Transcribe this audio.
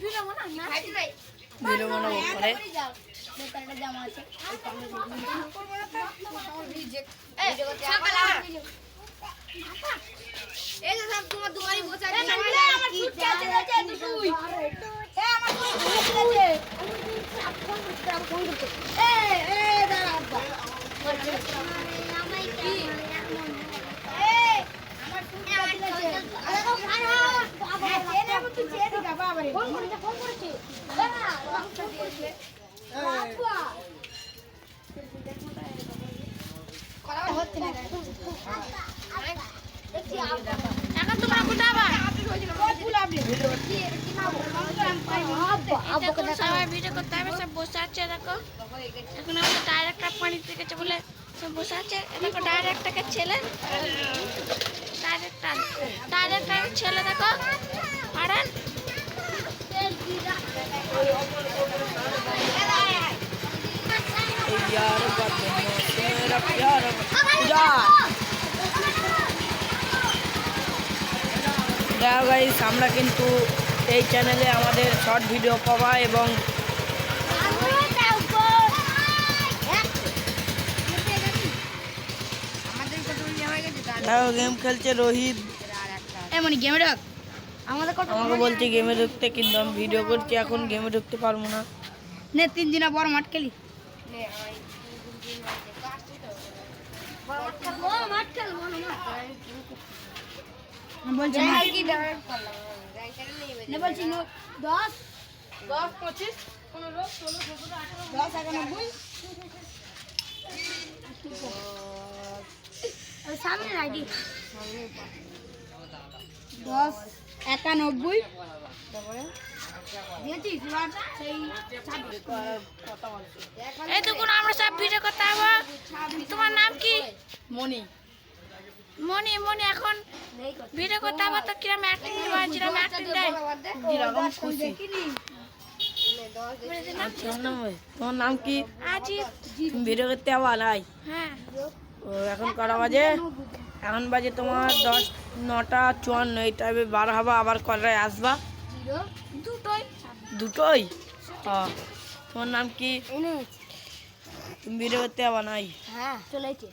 Video বানাবো সবাই video করতে হবে, সব বসে আছে দেখো। এখন আমাদের ডাইরেক্টর পানি থেকে বলে সব বসে আছে। দেখো ডাইরেক্টরকে ছেলে, ডাইরেক্টর ছেলে দেখো পাড়ান। দেখো গাইস, আমরা কিন্তু এই চ্যানেলে আমাদের শর্ট ভিডিও পাওয়া এবং গেম খেলছে রোহিত। আমাকে বলছে গেমে ঢুকতে, কিন্তু আমি ভিডিও করছি, এখন গেমে ঢুকতে পারবো না। 3 দিন বড় মাঠ খেলি। বলছি 10 25 15 16 17 সামনে আইডি 10 91 তারপরে এই তো কোনো আমরা সব ভিডিও করতে হবে। তোমার নাম কি? মনি। মনি। মনি এখন ভিডিও করতে হবে তো কিরম অ্যাক্টিং দিবা, যেরকম অ্যাক্টিং দেয় যেরকম খুশি। তোমার নাম কি? আজিব। ভিডিও করতে হবে নাই? হ্যাঁ। এখন কটা বাজে? এখন বাজে তোমার 10 9টা 54। এই টাইমে বার হবা, আবার কটায় আসবা? দুটোই। হ্যাঁ। তোমার নাম কি? তুমি ভিডিও করতে হবে নাই? হ্যাঁ চলেছে।